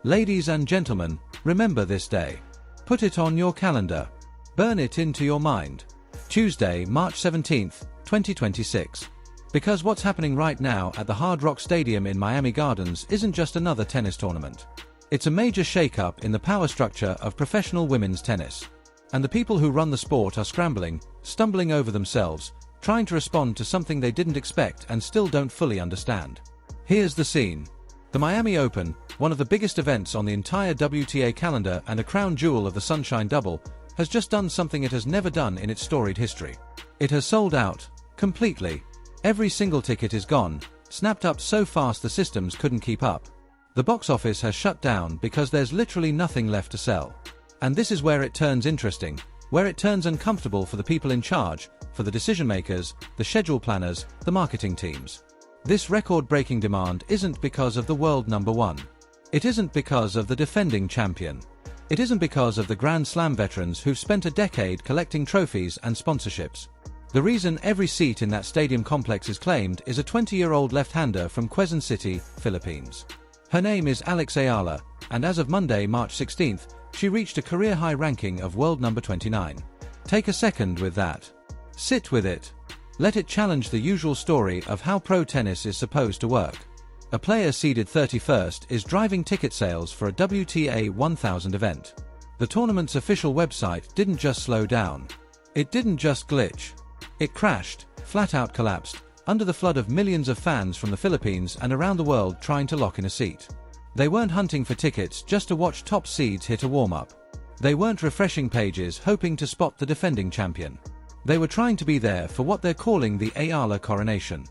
Ladies and gentlemen, remember this day. Put it on your calendar. Burn it into your mind. Tuesday, March 17th, 2026. Because what's happening right now at the Hard Rock Stadium in Miami Gardens isn't just another tennis tournament. It's a major shake-up in the power structure of professional women's tennis. And the people who run the sport are scrambling, stumbling over themselves, trying to respond to something they didn't expect and still don't fully understand. Here's the scene. The Miami Open, one of the biggest events on the entire WTA calendar and a crown jewel of the Sunshine Double, has just done something it has never done in its storied history. It has sold out, completely. Every single ticket is gone, snapped up so fast the systems couldn't keep up. The box office has shut down because there's literally nothing left to sell. And this is where it turns interesting, where it turns uncomfortable for the people in charge, for the decision makers, the schedule planners, the marketing teams. This record-breaking demand isn't because of the world number one. It isn't because of the defending champion. It isn't because of the Grand Slam veterans who've spent a decade collecting trophies and sponsorships. The reason every seat in that stadium complex is claimed is a 20-year-old left-hander from Quezon City, Philippines. Her name is Alex Eala, and as of Monday, March 16th, she reached a career-high ranking of world number 29. Take a second with that. Sit with it. Let it challenge the usual story of how pro tennis is supposed to work. A player seeded 31st is driving ticket sales for a WTA 1000 event. The tournament's official website didn't just slow down. It didn't just glitch. It crashed, flat-out collapsed, under the flood of millions of fans from the Philippines and around the world trying to lock in a seat. They weren't hunting for tickets just to watch top seeds hit a warm-up. They weren't refreshing pages hoping to spot the defending champion. They were trying to be there for what they're calling the Eala coronation.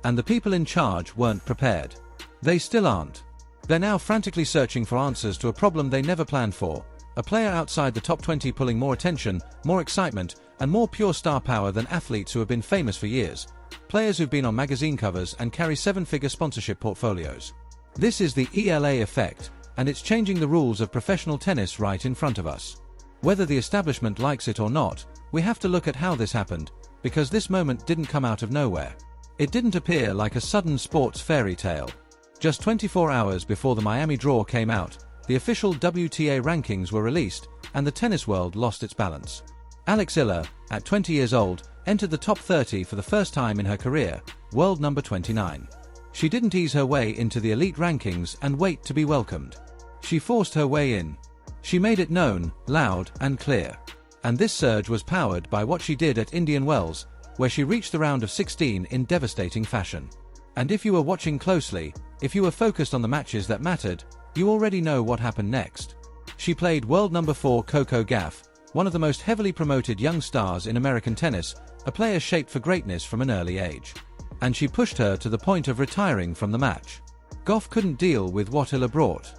And the people in charge weren't prepared. They still aren't. They're now frantically searching for answers to a problem they never planned for. A player outside the top 20 pulling more attention, more excitement, and more pure star power than athletes who have been famous for years. Players who've been on magazine covers and carry seven-figure sponsorship portfolios. This is the Eala effect, and it's changing the rules of professional tennis right in front of us. Whether the establishment likes it or not, we have to look at how this happened, because this moment didn't come out of nowhere. It didn't appear like a sudden sports fairy tale. Just 24 hours before the Miami draw came out, the official WTA rankings were released, and the tennis world lost its balance. Alex Eala, at 20 years old, entered the top 30 for the first time in her career, world number 29. She didn't ease her way into the elite rankings and wait to be welcomed. She forced her way in. She made it known, loud and clear. And this surge was powered by what she did at Indian Wells, where she reached the round of 16 in devastating fashion. And if you were watching closely, if you were focused on the matches that mattered, you already know what happened next. She played world number 4 Coco Gauff, one of the most heavily promoted young stars in American tennis, a player shaped for greatness from an early age. And she pushed her to the point of retiring from the match. Gauff couldn't deal with what Eala brought.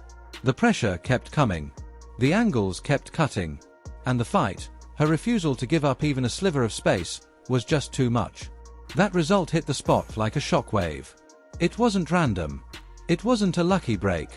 The pressure kept coming. The angles kept cutting. And the fight, her refusal to give up even a sliver of space, was just too much. That result hit the spot like a shockwave. It wasn't random. It wasn't a lucky break.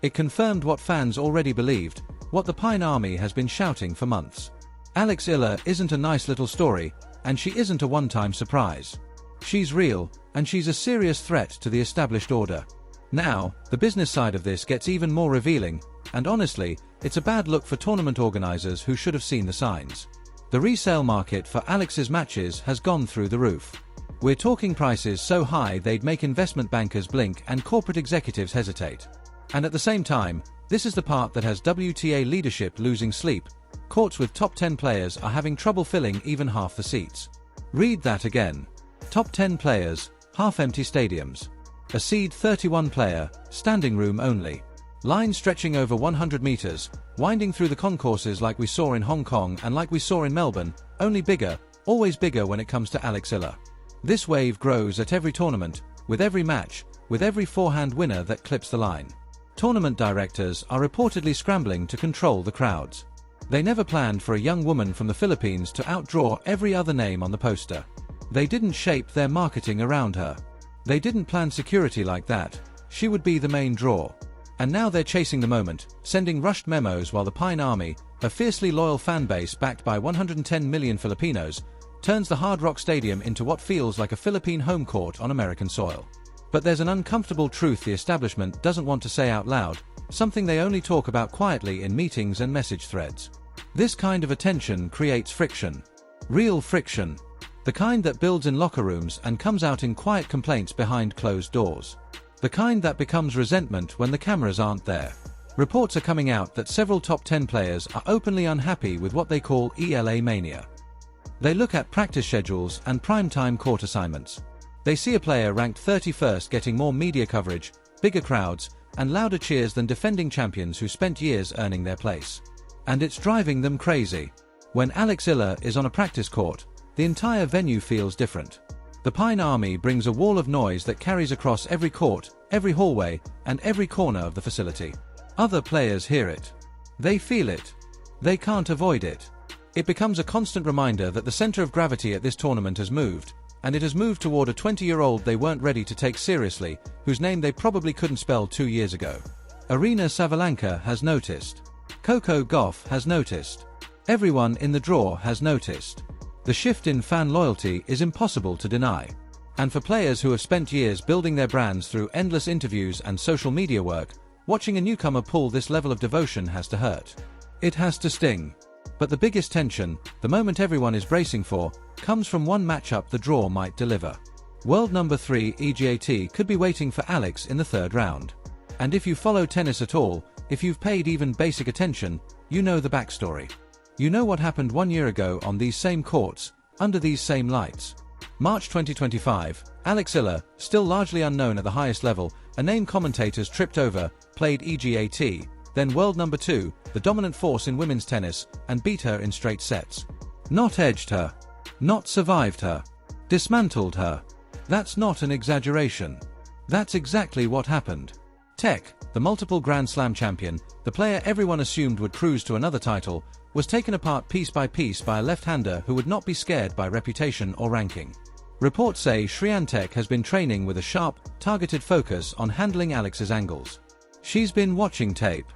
It confirmed what fans already believed, what the Pine Army has been shouting for months. Alex Eala isn't a nice little story, and she isn't a one-time surprise. She's real, and she's a serious threat to the established order. Now, the business side of this gets even more revealing, and honestly, it's a bad look for tournament organizers who should have seen the signs. The resale market for Alex's matches has gone through the roof. We're talking prices so high they'd make investment bankers blink and corporate executives hesitate. And at the same time, this is the part that has WTA leadership losing sleep. Courts with top 10 players are having trouble filling even half the seats. Read that again. Top 10 players, half-empty stadiums. A seed 31 player, standing room only. Lines stretching over 100 meters, winding through the concourses like we saw in Hong Kong and like we saw in Melbourne, only bigger, always bigger when it comes to Alex Eala. This wave grows at every tournament, with every match, with every forehand winner that clips the line. Tournament directors are reportedly scrambling to control the crowds. They never planned for a young woman from the Philippines to outdraw every other name on the poster. They didn't shape their marketing around her. They didn't plan security like that. She would be the main draw. And now they're chasing the moment, sending rushed memos while the Pine Army, a fiercely loyal fan base backed by 110 million Filipinos, turns the Hard Rock Stadium into what feels like a Philippine home court on American soil. But there's an uncomfortable truth the establishment doesn't want to say out loud. something they only talk about quietly in meetings and message threads. This kind of attention creates friction. Real friction. The kind that builds in locker rooms and comes out in quiet complaints behind closed doors. The kind that becomes resentment when the cameras aren't there. Reports are coming out that several top 10 players are openly unhappy with what they call Eala mania. They look at practice schedules and primetime court assignments. They see a player ranked 31st getting more media coverage, bigger crowds, and louder cheers than defending champions who spent years earning their place. And it's driving them crazy. When Eala is on a practice court, the entire venue feels different. The Pine Army brings a wall of noise that carries across every court, every hallway, and every corner of the facility. Other players hear it. They feel it. They can't avoid it. It becomes a constant reminder that the center of gravity at this tournament has moved, and it has moved toward a 20-year-old they weren't ready to take seriously, whose name they probably couldn't spell 2 years ago. Aryna Sabalenka has noticed. Coco Gauff has noticed. Everyone in the draw has noticed. The shift in fan loyalty is impossible to deny. And for players who have spent years building their brands through endless interviews and social media work, watching a newcomer pull this level of devotion has to hurt. It has to sting. But the biggest tension, the moment everyone is bracing for, comes from one matchup the draw might deliver. World number 3 EGAT could be waiting for Alex in the third round. And if you follow tennis at all, if you've paid even basic attention, you know the backstory. You know what happened 1 year ago on these same courts, under these same lights. March 2025, Eala, still largely unknown at the highest level, a name commentators tripped over, played EGAT, then world number 2, the dominant force in women's tennis, and beat her in straight sets. Not edged her. Not survived her. Dismantled her. That's not an exaggeration. That's exactly what happened. Tech, the multiple Grand Slam champion, the player everyone assumed would cruise to another title, was taken apart piece by a left-hander who would not be scared by reputation or ranking. Reports say Swiatek has been training with a sharp, targeted focus on handling Alex's angles. She's been watching tape.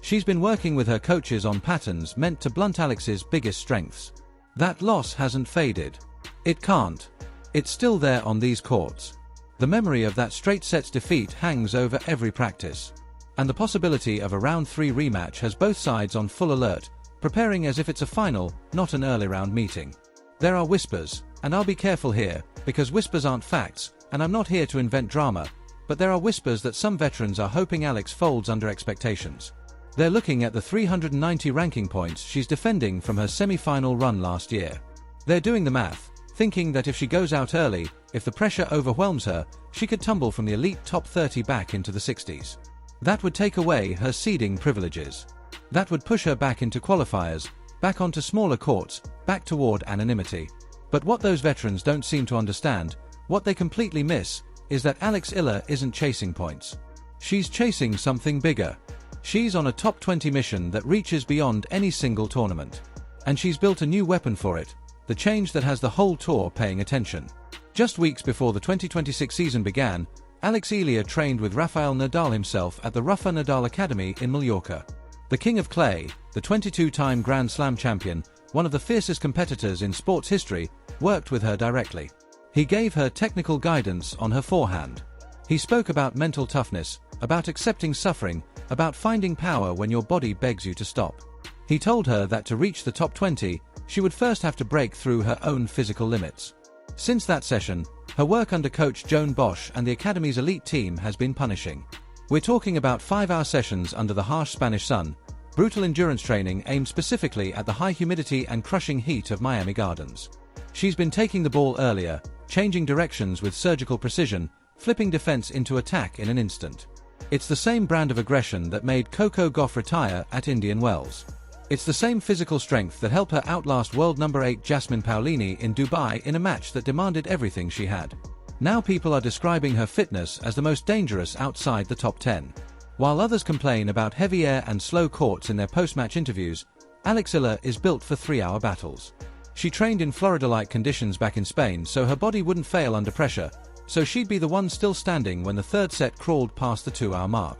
She's been working with her coaches on patterns meant to blunt Alex's biggest strengths. That loss hasn't faded. It can't. It's still there on these courts. The memory of that straight sets defeat hangs over every practice. And the possibility of a round 3 rematch has both sides on full alert, preparing as if it's a final, not an early round meeting. There are whispers, and I'll be careful here, because whispers aren't facts, and I'm not here to invent drama, but there are whispers that some veterans are hoping Alex folds under expectations. They're looking at the 390 ranking points she's defending from her semi-final run last year. They're doing the math, thinking that if she goes out early, if the pressure overwhelms her, she could tumble from the elite top 30 back into the 60s. That would take away her seeding privileges. That would push her back into qualifiers, back onto smaller courts, back toward anonymity. But what those veterans don't seem to understand, what they completely miss, is that Eala isn't chasing points. She's chasing something bigger. She's on a top 20 mission that reaches beyond any single tournament. And she's built a new weapon for it, the change that has the whole tour paying attention. Just weeks before the 2026 season began, Eala trained with Rafael Nadal himself at the Rafa Nadal Academy in Mallorca. The King of Clay, the 22-time Grand Slam champion, one of the fiercest competitors in sports history, worked with her directly. He gave her technical guidance on her forehand. He spoke about mental toughness, about accepting suffering, about finding power when your body begs you to stop. He told her that to reach the top 20, she would first have to break through her own physical limits. Since that session, her work under coach Joan Bosch and the Academy's elite team has been punishing. We're talking about 5-hour sessions under the harsh Spanish sun, brutal endurance training aimed specifically at the high humidity and crushing heat of Miami Gardens. She's been taking the ball earlier, changing directions with surgical precision, flipping defense into attack in an instant. It's the same brand of aggression that made Coco Gauff retire at Indian Wells. It's the same physical strength that helped her outlast world number 8 Jasmine Paolini in Dubai in a match that demanded everything she had. Now people are describing her fitness as the most dangerous outside the top 10. While others complain about heavy air and slow courts in their post-match interviews, Eala is built for 3-hour battles. She trained in Florida-like conditions back in Spain so her body wouldn't fail under pressure, so she'd be the one still standing when the third set crawled past the 2-hour mark.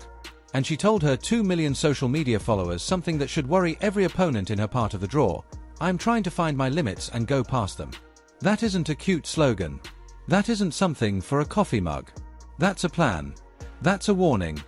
And she told her 2 million social media followers something that should worry every opponent in her part of the draw: "I'm trying to find my limits and go past them." That isn't a cute slogan. That isn't something for a coffee mug. That's a plan. That's a warning.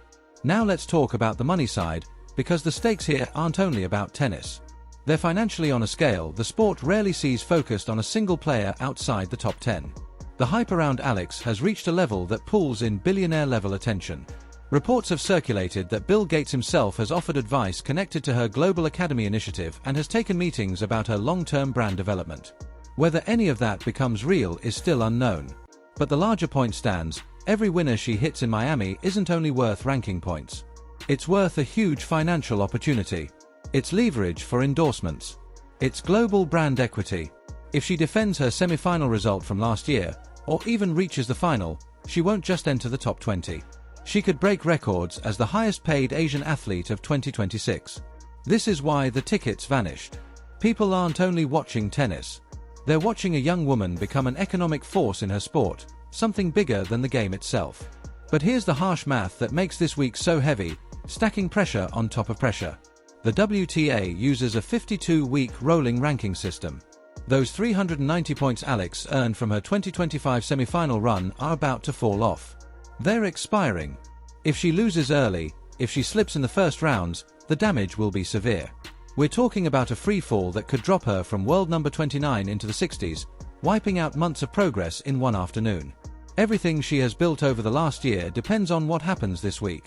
Now let's talk about the money side, because the stakes here aren't only about tennis. They're financially on a scale the sport rarely sees focused on a single player outside the top 10. The hype around Alex has reached a level that pulls in billionaire-level attention. Reports have circulated that Bill Gates himself has offered advice connected to her Global Academy initiative and has taken meetings about her long-term brand development. Whether any of that becomes real is still unknown. But the larger point stands: every winner she hits in Miami isn't only worth ranking points. It's worth a huge financial opportunity. It's leverage for endorsements. It's global brand equity. If she defends her semi-final result from last year, or even reaches the final, she won't just enter the top 20. She could break records as the highest-paid Asian athlete of 2026. This is why the tickets vanished. People aren't only watching tennis. They're watching a young woman become an economic force in her sport, something bigger than the game itself. But here's the harsh math that makes this week so heavy, stacking pressure on top of pressure. The WTA uses a 52-week rolling ranking system. Those 390 points Alex earned from her 2025 semi-final run are about to fall off. They're expiring. If she loses early, if she slips in the first rounds, the damage will be severe. We're talking about a free fall that could drop her from world number 29 into the 60s, wiping out months of progress in one afternoon. Everything she has built over the last year depends on what happens this week.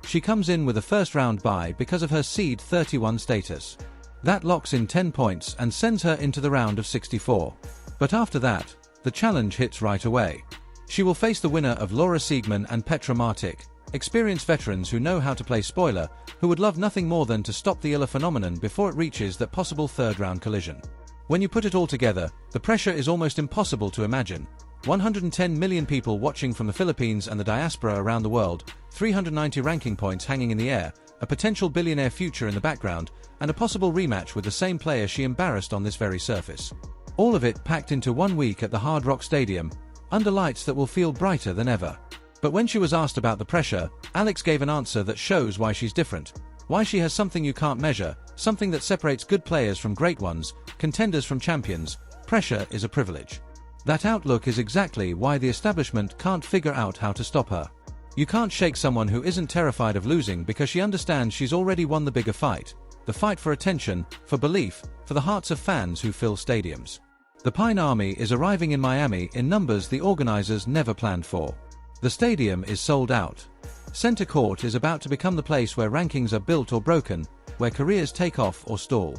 She comes in with a first-round bye because of her seed 31 status. That locks in 10 points and sends her into the round of 64. But after that, the challenge hits right away. She will face the winner of Laura Siegemund and Petra Martic, experienced veterans who know how to play spoiler, who would love nothing more than to stop the Eala phenomenon before it reaches that possible third-round collision. When you put it all together, the pressure is almost impossible to imagine. 110 million people watching from the Philippines and the diaspora around the world, 390 ranking points hanging in the air, a potential billionaire future in the background, and a possible rematch with the same player she embarrassed on this very surface. All of it packed into 1 week at the Hard Rock Stadium, under lights that will feel brighter than ever. But when she was asked about the pressure, Alex gave an answer that shows why she's different, why she has something you can't measure, something that separates good players from great ones, contenders from champions. Pressure is a privilege. That outlook is exactly why the establishment can't figure out how to stop her. You can't shake someone who isn't terrified of losing because she understands she's already won the bigger fight, the fight for attention, for belief, for the hearts of fans who fill stadiums. The Pine Army is arriving in Miami in numbers the organizers never planned for. The stadium is sold out. Center Court is about to become the place where rankings are built or broken, where careers take off or stall.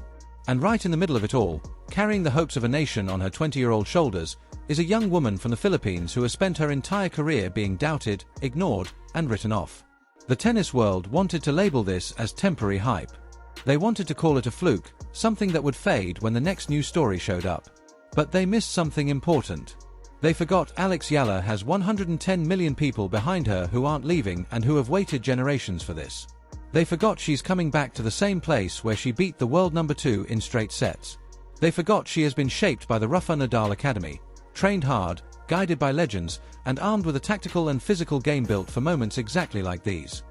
And right in the middle of it all, carrying the hopes of a nation on her 20-year-old shoulders, is a young woman from the Philippines who has spent her entire career being doubted, ignored, and written off. The tennis world wanted to label this as temporary hype. They wanted to call it a fluke, something that would fade when the next news story showed up. But they missed something important. They forgot Alex Eala has 110 million people behind her who aren't leaving and who have waited generations for this. They forgot she's coming back to the same place where she beat the world number 2 in straight sets. They forgot she has been shaped by the Rafa Nadal Academy, trained hard, guided by legends, and armed with a tactical and physical game built for moments exactly like these.